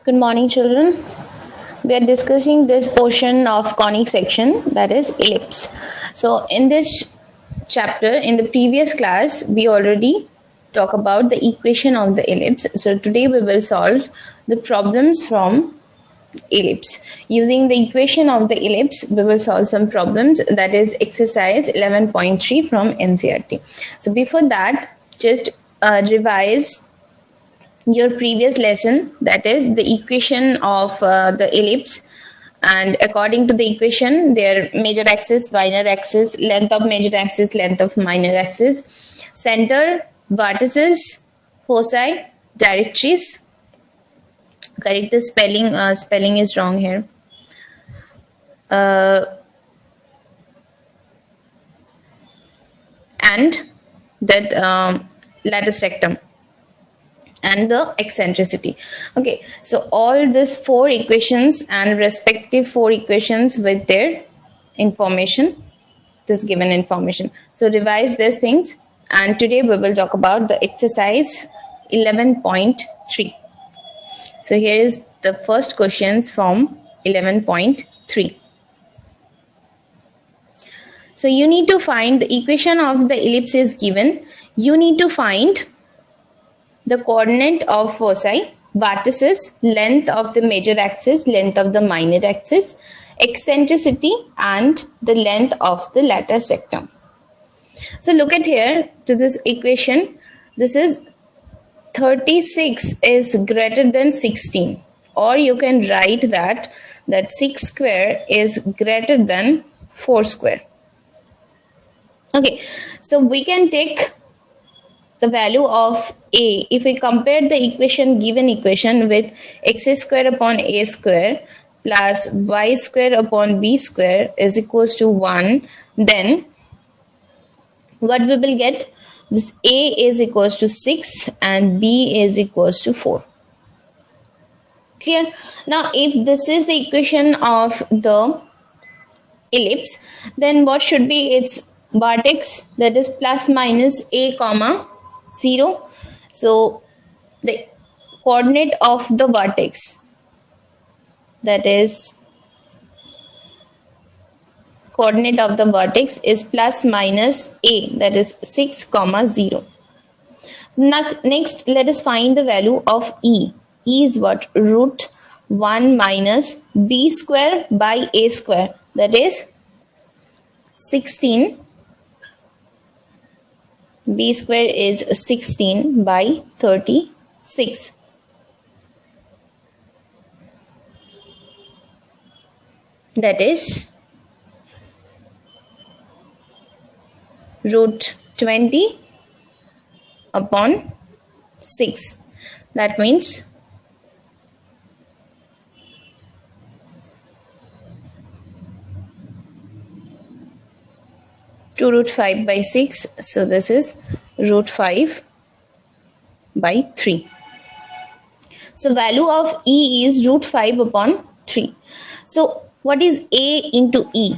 Good morning, children. We are discussing this portion of conic section, that is ellipse. So in this chapter, in the previous class, we already talk about the equation of the ellipse. So today we will solve the problems from ellipse. Using the equation of the ellipse, we will solve some problems, that is exercise 11.3 from NCERT. So before that, just revise your previous lesson, that is the equation of the ellipse, and according to the equation, their major axis, minor axis, length of major axis, length of minor axis, center, vertices, foci, directrix. Correct the spelling. Spelling is wrong here. And that latus rectum and the eccentricity. Okay, so all these four equations and respective four equations with their information, this given information. So revise these things, and today we will talk about the exercise 11.3. So here is the first questions from 11.3. So you need to find the equation of the ellipse is given. You need to find the coordinate of foci, vertices, length of the major axis, length of the minor axis, eccentricity, and the length of the latus rectum. So look at here to this equation. This is 36 is greater than 16, or you can write that 6 square is greater than 4 square. Okay, so we can take the value of a. If we compare the given equation with x square upon a square plus y square upon b square is equals to 1, then what we will get? This a is equals to 6 and b is equals to 4. Clear? Now if this is the equation of the ellipse, then what should be its vertex? That is plus minus a comma 0. So the coordinate of the vertex, that is coordinate of the vertex is plus minus a, that is 6 comma 0. Next, let us find the value of e. E is what? Root 1 minus b square by a square, that is 16. B square is 16 by 36. That is root 20 upon 6. That means root 5 by 6. So this is root 5 by 3. So value of e is root 5 upon 3. So what is a into e?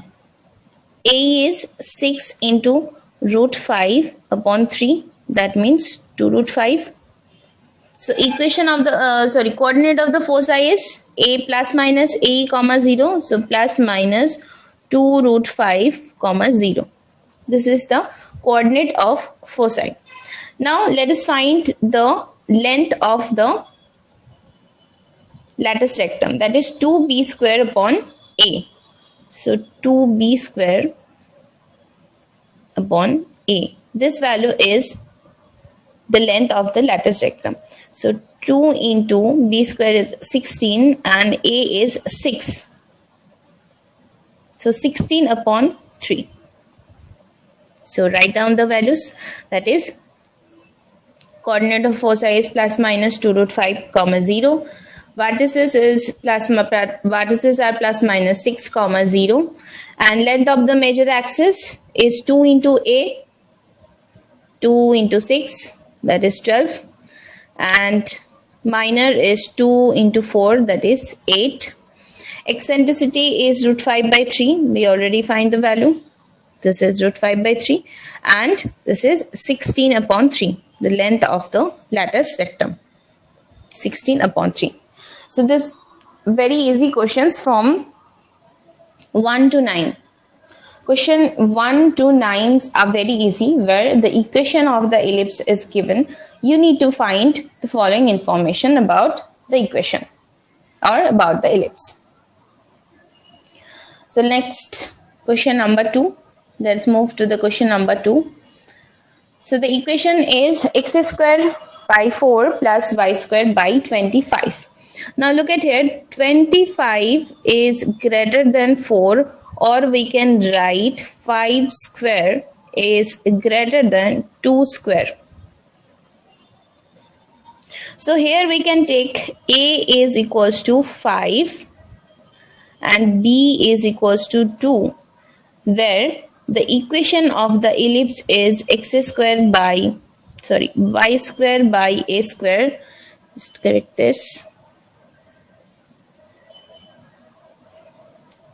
A is 6 into root 5 upon 3. That means 2 root 5. So equation of the coordinate of the foci is a plus minus a comma 0. So plus minus 2 root 5 comma 0. This is the coordinate of foci. Now let us find the length of the latus rectum, that is 2b square upon a. So 2b square upon a. This value is the length of the latus rectum. So 2 into b square is 16 and a is 6. So 16 upon 3. So write down the values, that is coordinate of foci is plus minus 2 root 5 comma 0. Vertices are plus minus 6 comma 0, and length of the major axis is 2 into a, 2 into 6, that is 12, and minor is 2 into 4, that is 8. Eccentricity is root 5 by 3. We already find the value. This is root 5 by 3, and this is 16 upon 3, the length of the latus rectum, 16 upon 3. So this very easy questions from 1 to 9. Question 1 to 9 are very easy, where the equation of the ellipse is given. You need to find the following information about the equation or about the ellipse. So next, question number 2. Let's move to the question number 2. So the equation is x square by 4 plus y square by 25. Now look at here, 25 is greater than 4, or we can write 5 square is greater than 2 square. So here we can take a is equals to 5 and b is equals to 2, where the equation of the ellipse is y square by a square. Just correct this.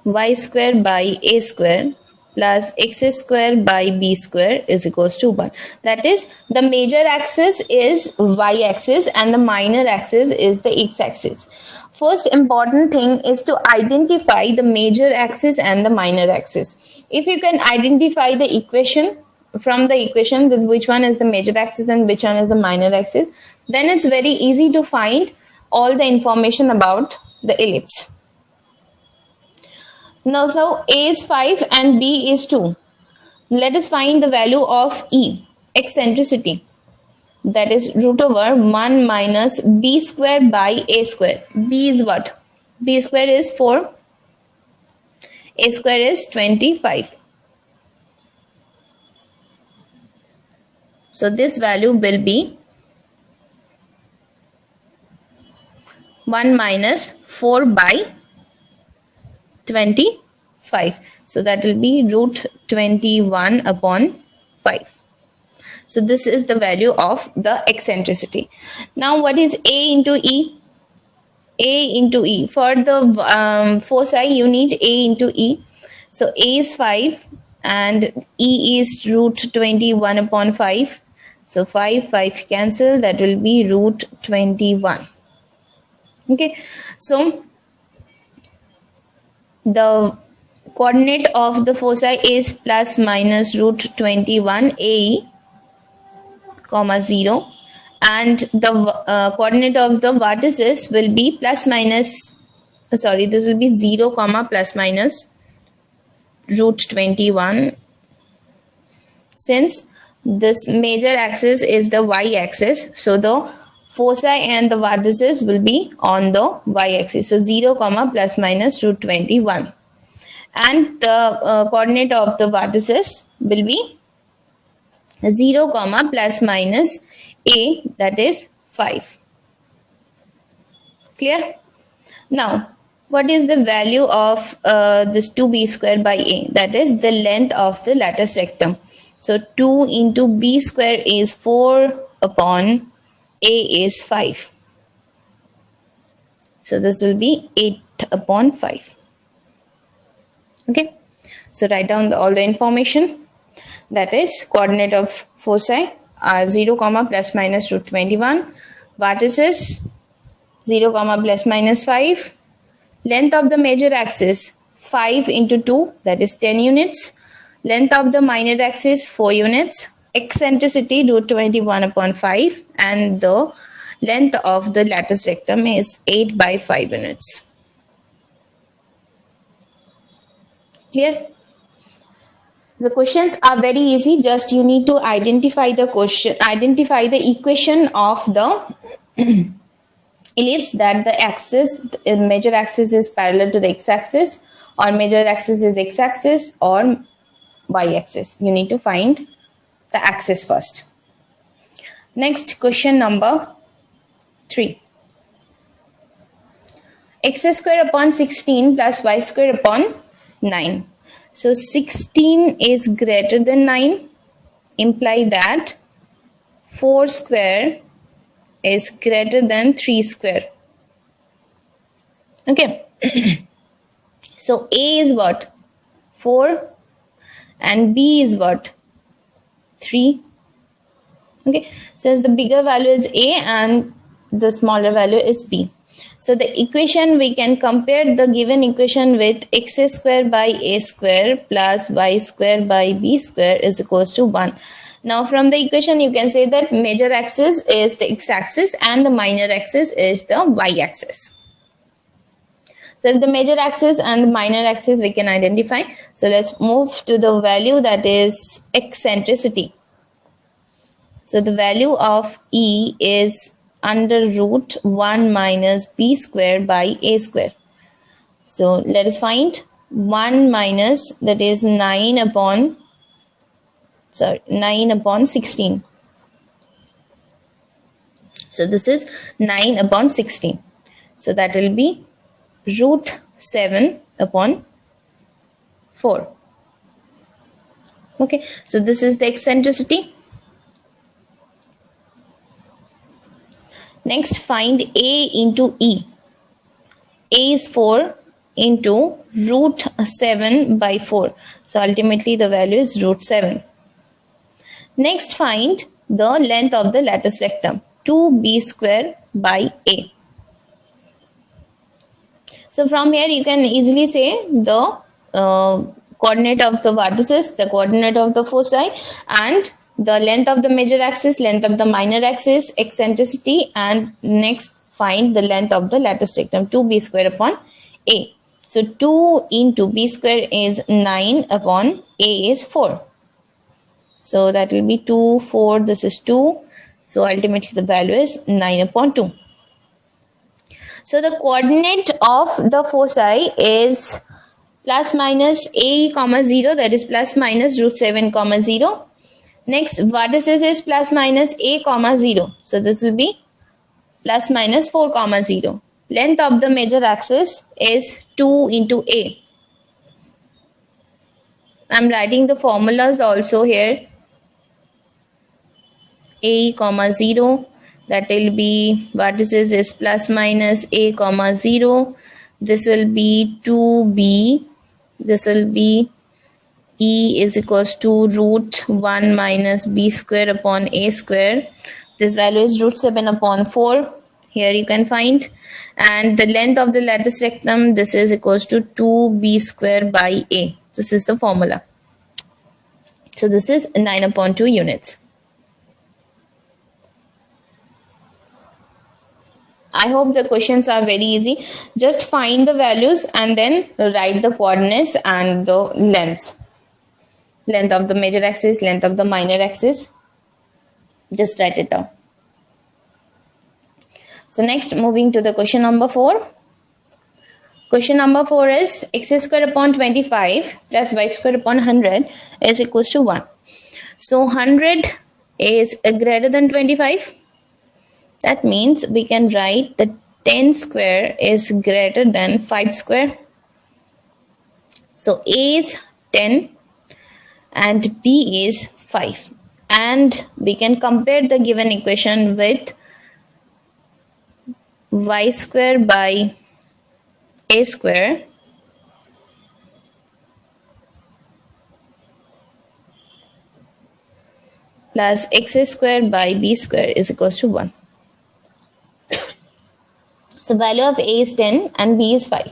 Y square by a square plus x square by b square is equals to 1. That is, the major axis is y axis and the minor axis is the x axis. First important thing is to identify the major axis and the minor axis. If you can identify the equation, from the equation with which one is the major axis and which one is the minor axis, then it's very easy to find all the information about the ellipse. Now, so a is 5 and b is 2. Let us find the value of E, eccentricity. That is root over 1 minus b square by a square. B is what? B square is 4. A square is 25. So this value will be 1 minus 4 by 25. So that will be root 21 upon 5. So this is the value of the eccentricity. Now what is A into E? A into E. For the foci, you need A into E. So A is 5 and E is root 21 upon 5. So 5 cancel. That will be root 21. Okay. So the coordinate of the foci is plus minus root 21 A, comma 0, and the coordinate of the vertices will be plus minus, this will be 0 comma plus minus root 21. Since this major axis is the y axis, so the foci and the vertices will be on the y axis. So 0 comma plus minus root 21, and the coordinate of the vertices will be 0 comma plus minus a, that is 5. Clear? Now what is the value of this 2b square by a? That is the length of the lattice rectum. So 2 into b square is 4 upon a is 5. So this will be 8 upon 5. Okay. So write down all the information. That is, coordinate of foci are 0 comma plus minus root 21. Vertices 0 comma plus minus 5. Length of the major axis 5 into 2, that is 10 units. Length of the minor axis 4 units. Eccentricity root 21 upon 5, and the length of the lattice rectum is 8 by 5 units. Clear? The questions are very easy. Just you need to identify the equation of the ellipse, that the axis, the major axis is parallel to the x-axis, or major axis is x-axis or y-axis. You need to find the axis first. Next, question number 3. X square upon 16 plus y square upon 9. So 16 is greater than 9, imply that 4 square is greater than 3 square. Okay. So A is what? 4 and B is what? 3. Okay. So as the bigger value is A and the smaller value is B. So the equation, we can compare the given equation with x square by a square plus y square by b square is equals to 1. Now from the equation you can say that major axis is the x-axis and the minor axis is the y-axis. So if the major axis and the minor axis we can identify. So let's move to the value, that is eccentricity. So the value of E is under root 1 minus b square by a square. So let us find 1 minus, that is 9 upon 16. So this is 9 upon 16. So that will be root 7 upon 4. Okay, so this is the eccentricity. Next, find A into E. A is 4 into root 7 by 4. So ultimately the value is root 7. Next, find the length of the lattice rectum, 2b square by A. So from here you can easily say the coordinate of the vertices, the coordinate of the foci, and the length of the major axis, length of the minor axis, eccentricity, and next find the length of the lattice rectum, 2b square upon A. So 2 into b square is 9 upon A is 4. So that will be 2, 4, this is 2. So ultimately the value is 9 upon 2. So the coordinate of the foci is plus minus A comma 0, that is plus minus root 7 comma 0. Next, vertices is plus minus A comma 0. So this will be plus minus 4 comma 0. Length of the major axis is 2 into A. I am writing the formulas also here. A comma 0, that will be vertices is plus minus A comma 0. This will be 2b. This will be E is equals to root 1 minus b square upon A square. This value is root 7 upon 4. Here you can find. And the length of the lattice rectum, this is equals to 2b square by A. This is the formula. So this is 9 upon 2 units. I hope the questions are very easy. Just find the values and then write the coordinates and the lengths. Length of the major axis, length of the minor axis. Just write it down. So next, moving to the question number 4. Question number 4 is x square upon 25 plus y square upon 100 is equals to 1. So 100 is greater than 25. That means we can write that 10 square is greater than 5 square. So A is 10 and B is 5. And we can compare the given equation with y square by A square plus x square by B square is equals to 1. So value of A is 10 and B is 5.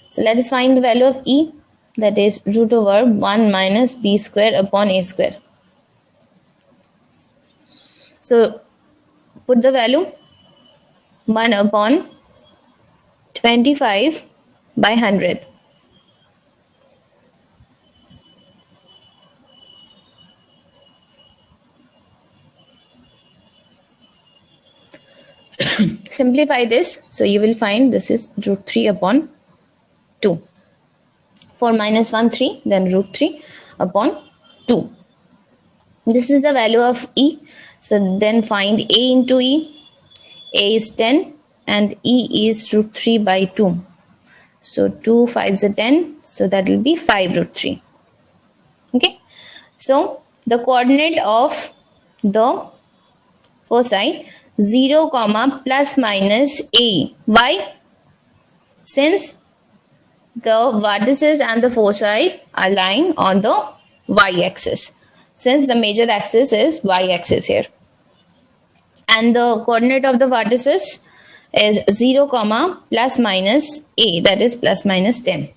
So let us find the value of E, that is root over 1 minus B square upon A square. So put the value 1 upon 25 by 100. Simplify this, so you will find this is root 3 upon 2. 4 minus 1, 3, then root 3 upon 2. This is the value of E. So then find A into E. A is 10 and E is root 3 by 2. So 2 5s are 10. So that will be 5 root 3. Okay. So the coordinate of the foci 0 comma plus minus A. Why? Since the vertices and the foci are lying on the y-axis. Since the major axis is y-axis here. And the coordinate of the vertices is 0 comma plus minus a, that is plus minus 10.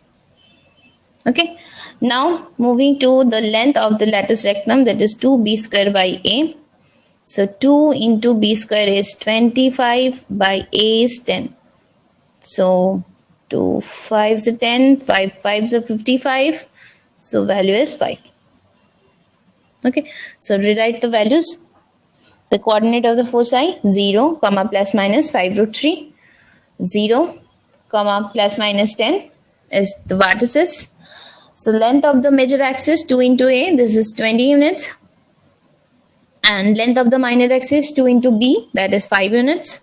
Okay, now moving to the length of the lattice rectum, that is 2b square by a. So 2 into b square is 25 by a is 10. So 2 5s are 10, 5 5s are 55. So value is 5. Okay, so rewrite the values. The coordinate of the foci 0 comma plus minus 5 root 3. 0 comma plus minus 10 is the vertices. So length of the major axis 2 into a, this is 20 units. And length of the minor axis 2 into b, that is 5 units.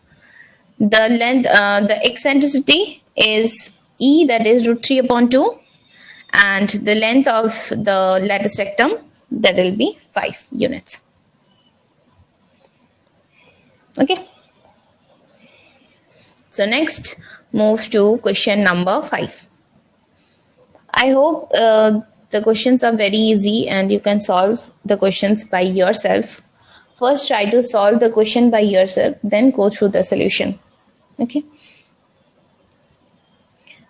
The length, the eccentricity is e, that is root 3 upon 2. And the length of the lattice rectum, that will be 5 units. Okay. So next, move to question number 5. I hope the questions are very easy and you can solve the questions by yourself. First, try to solve the question by yourself, then go through the solution. Okay.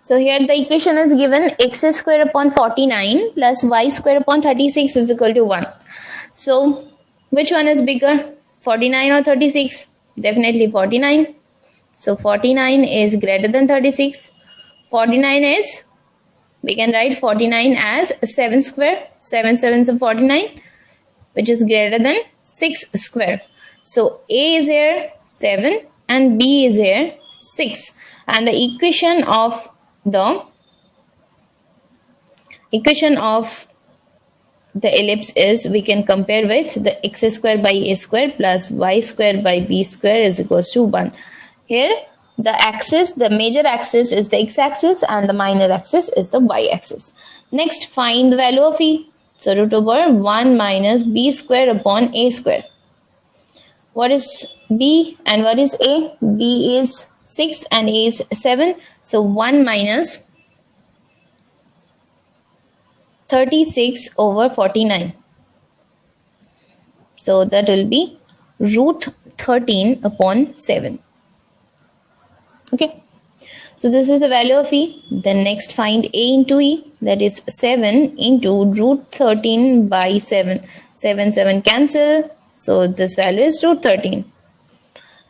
So here the equation is given: x square upon 49 plus y square upon 36 is equal to 1. So which one is bigger, 49 or 36? Definitely 49. So 49 is greater than 36. 49 is, we can write 49 as 7 square. 7 7s are 49, which is greater than 6 square. So a is here 7 and b is here 6. And the equation of the ellipse is, we can compare with the x square by a square plus y square by b square is equals to 1. Here the axis, the major axis is the x-axis and the minor axis is the y-axis. Next, find the value of e. So root over 1 minus b square upon a square. What is b and what is a? B is 6 and a is 7. So 1 minus 36 over 49. So that will be root 13 upon 7. Okay. So this is the value of e. Then next find a into e, that is 7 into root 13 by 7. 7 7 cancel. So this value is root 13.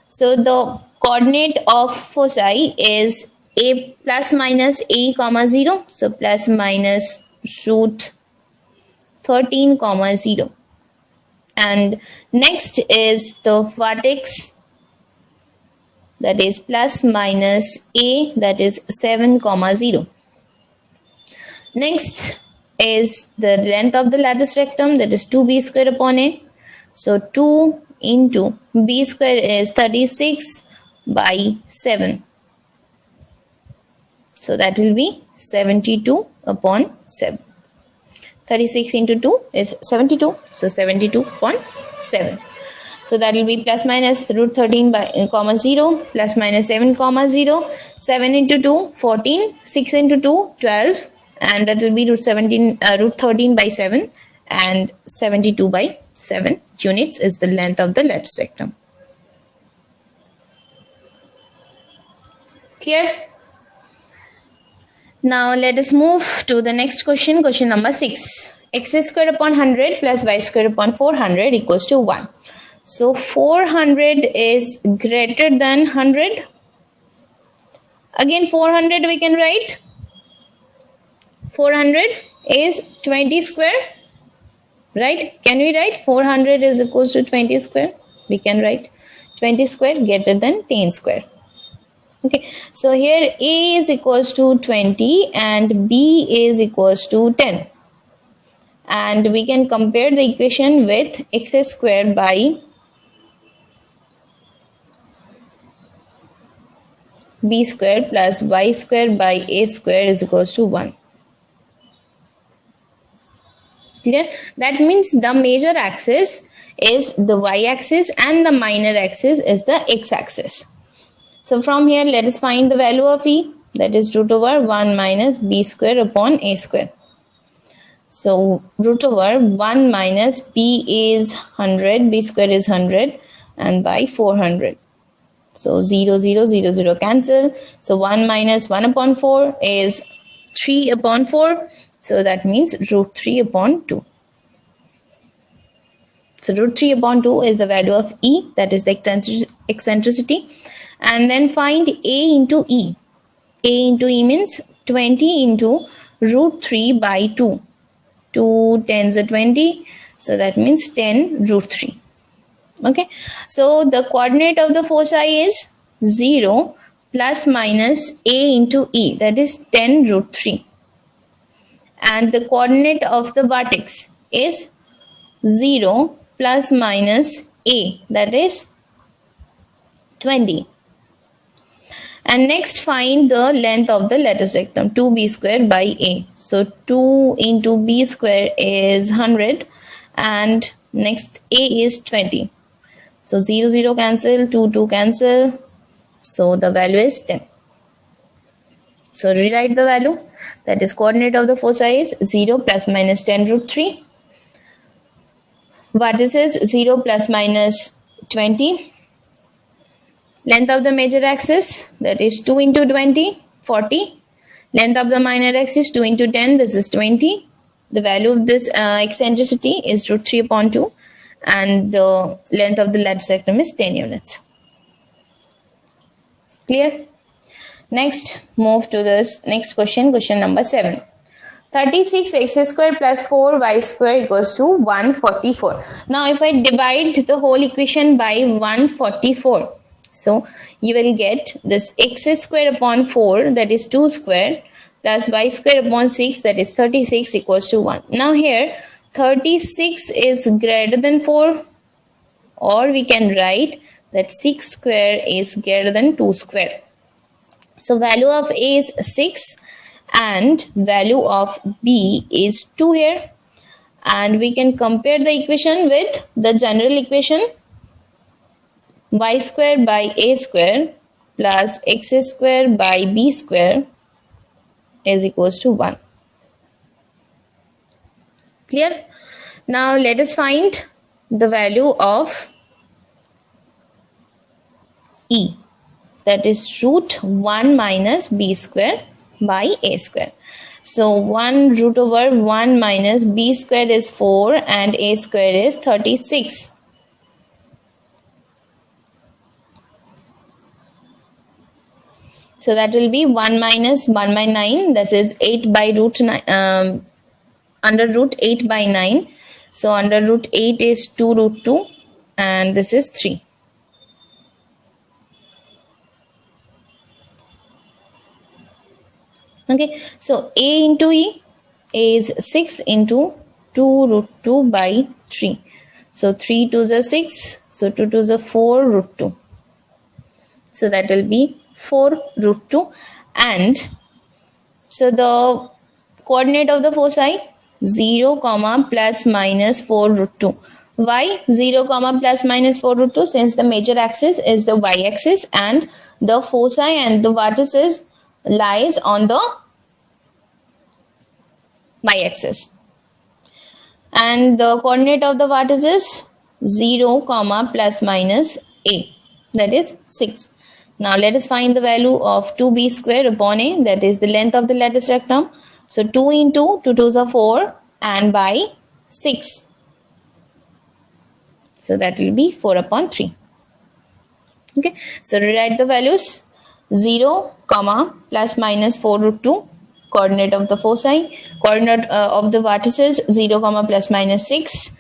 So the coordinate of foci is a plus minus a comma 0. So plus minus root 13 comma 0. And next is the vertex, that is plus minus a, that is 7 comma 0. Next is the length of the lattice rectum, that is 2b square upon a. So 2 into b square is 36 by 7. So that will be 72 upon 7. 36 into 2 is 72. So 72 upon 7. So that will be plus minus root 13 by comma 0 plus minus 7 comma 0. 7 into 2 14. 6 into 2 12. And that will be root 13 by 7. And 72 by 7 units is the length of the lattice rectum. Clear? Now let us move to the next question, question number 6. X square upon 100 plus y square upon 400 equals to 1. So 400 is greater than 100. Again 400 we can write. 400 is 20 square. Right? Can we write 400 is equals to 20 square? We can write 20 square greater than 10 square. Okay, so here a is equals to 20 and b is equals to 10. And we can compare the equation with x square by b square plus y square by a square is equals to 1. Clear? That means the major axis is the y-axis and the minor axis is the x-axis. So from here let us find the value of e, that is root over 1 minus b square upon a square. So root over 1 minus b is 100, b square is 100 and by 400. So 0, 0, 0, 0 cancel. So 1 minus 1 upon 4 is 3 upon 4. So that means root 3 upon 2. So root 3 upon 2 is the value of E, that is the eccentricity. And then find A into E. A into E means 20 into root 3 by 2. 2 tens are 20. So that means 10 root 3. Okay. So the coordinate of the foci is 0 plus minus A into E, that is 10 root 3. And the coordinate of the vertex is 0 plus minus A, that is 20. And next find the length of the lattice rectum, 2b square by A. So 2 into b square is 100 and next A is 20. So 0, 0 cancel, 2, 2 cancel. So the value is 10. So rewrite the value, that is coordinate of the foci is 0 plus minus 10 root 3. Vertices 0 plus minus 20. Length of the major axis, that is 2 into 20, 40. Length of the minor axis 2 into 10, this is 20. The value of this eccentricity is root 3 upon 2. And the length of the lattice rectum is 10 units. Clear? Next, move to this next question, question number 7. 36x square plus 4y square equals to 144. Now, if I divide the whole equation by 144, so you will get this x square upon 4, that is 2 square, plus y square upon 6, that is 36 equals to 1. Now here 36 is greater than 4, or we can write that 6 square is greater than 2 square. So value of A is 6 and value of B is 2 here. And we can compare the equation with the general equation, y square by A square plus x square by B square is equals to 1. Clear? Now let us find the value of E, that is root 1 minus B square by A square. So 1 root over 1 minus B square is 4 and A square is 36. So that will be 1 minus 1 by 9, that is 8 by root 9, under root 8 by 9. So under root 8 is 2 root 2 and this is 3. Okay, so A into E, A is 6 into 2 root 2 by 3. So 3 2s are 6, so 2 2s are 4 root 2. So that will be 4 root 2. And so the coordinate of the foci 0 comma plus minus 4 root 2. Why 0 comma plus minus 4 root 2? Since the major axis is the y-axis and the foci and the vertices lies on the y-axis. And the coordinate of the vertices 0 comma plus minus A, that is 6. Now let us find the value of 2b square upon A, that is the length of the lattice rectum. So 2 into 2 2s are 4 and by 6. So that will be 4 upon 3. Okay, so rewrite the values 0 comma plus minus 4 root 2, coordinate of the foci, coordinate of the vertices 0 comma plus minus 6.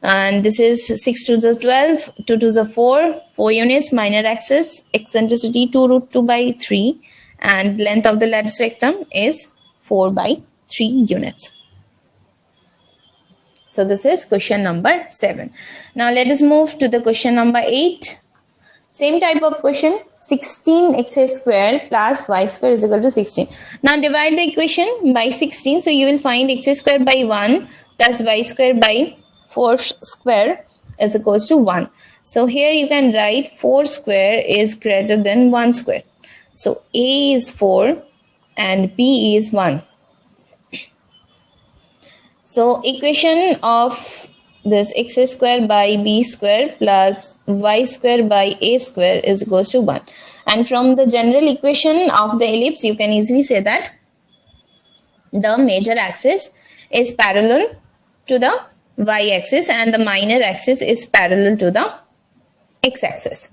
And this is 6 to the 12, 2 to the 4 units, minor axis, eccentricity 2 root 2 by 3, and length of the lattice rectum is 4 by 3 units. So this is question number 7. Now let us move to the question number 8. Same type of question, 16x square plus y square is equal to 16. Now divide the equation by 16. So you will find x square by 1 plus y square by 4 square is equals to 1. So here you can write 4 square is greater than 1 square. So A is 4 and B is 1. So equation of this x square by b square plus y square by a square is equals to 1. And from the general equation of the ellipse, you can easily say that the major axis is parallel to the y-axis and the minor axis is parallel to the x-axis.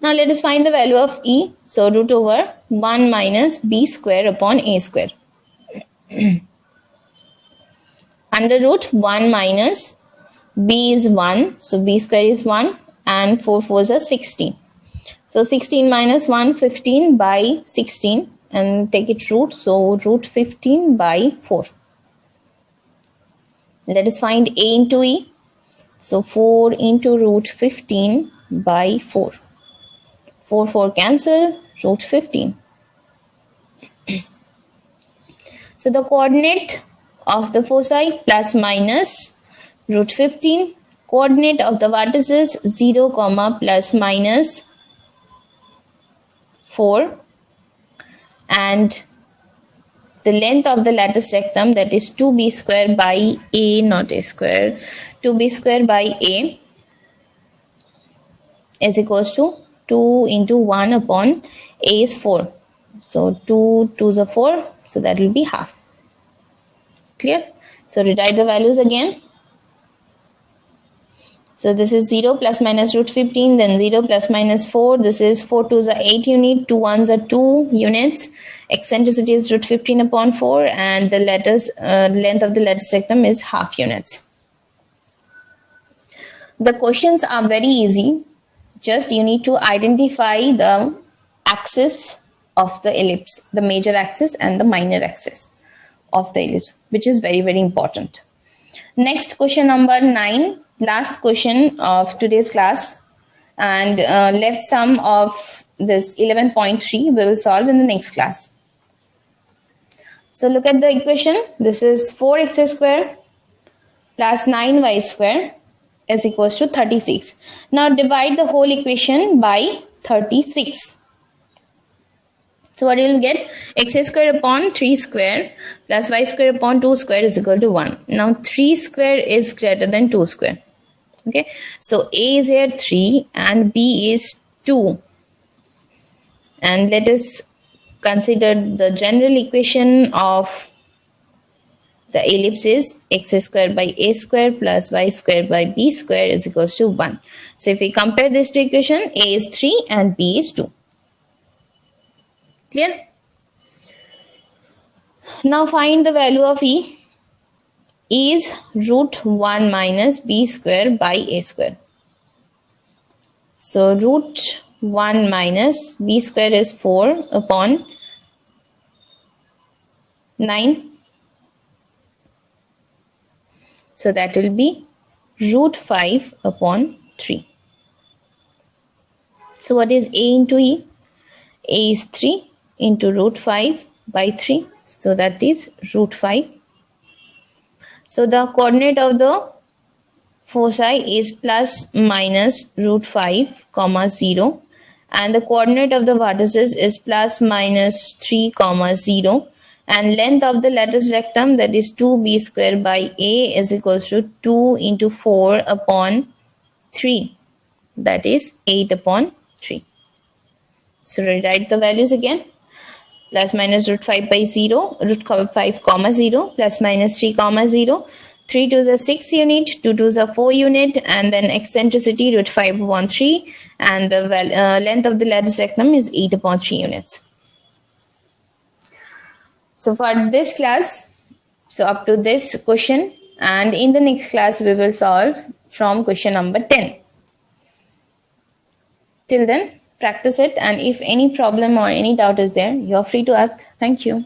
Now let us find the value of E. So root over 1 minus b square upon a square. Under root 1 minus b is 1. So b square is 1 and 4 4s are 16. So 16 minus 1, 15 by 16 and take it root. So root 15 by 4. Let us find a into e. So 4 into root 15 by 4. 4 4 cancel, root 15. So the coordinate of the foci plus minus root 15. Coordinate of the vertices 0 comma plus minus 4. And the length of the lattice rectum, that is 2b square by a, not a square, 2b square by a is equals to 2 into 1 upon a is 4. So 2 2s are 4, so that will be half. Clear? So rewrite the values again. So this is 0 plus minus root 15, then 0 plus minus 4. This is 4 2s are 8 units, 2 1s are 2 units. Eccentricity is root 15 upon 4 and the length of the lattice rectum is half units. The questions are very easy. Just you need to identify the axis of the ellipse, the major axis and the minor axis of the ellipse, which is very, very important. Next, question number 9, last question of today's class, and left sum of this 11.3 we will solve in the next class. So look at the equation. This is 4x square plus 9y square is equals to 36. Now divide the whole equation by 36. So what you will get, x square upon 3 square plus y square upon 2 square is equal to 1. Now 3 square is greater than 2 square. Okay, so a is here 3 and b is 2. And let us consider the general equation of the ellipse is x square by a square plus y square by b square is equals to 1. So if we compare this to equation, a is 3 and b is 2. Clear? Now find the value of E. E is root 1 minus b square by a square. So root 1 minus b square is 4 upon 9. So that will be root 5 upon 3. So what is A into E? A is 3 into root 5 by 3. So that is root 5. So the coordinate of the foci is plus minus root 5 comma 0. And the coordinate of the vertices is plus minus 3 comma 0. And length of the lattice rectum, that is 2b square by a, is equals to 2 into 4 upon 3. That is 8 upon 3. So rewrite the values again. Plus minus root 5 by 0, root 5 comma 0, plus minus 3 comma 0. 3 2s are 6 unit, 2 2s are 4 unit, and then eccentricity root 5 upon 3, and the length of the lattice rectum is 8 upon 3 units. So for this class, so up to this question, and in the next class we will solve from question number 10. Till then, practice it, and if any problem or any doubt is there, you are free to ask. Thank you.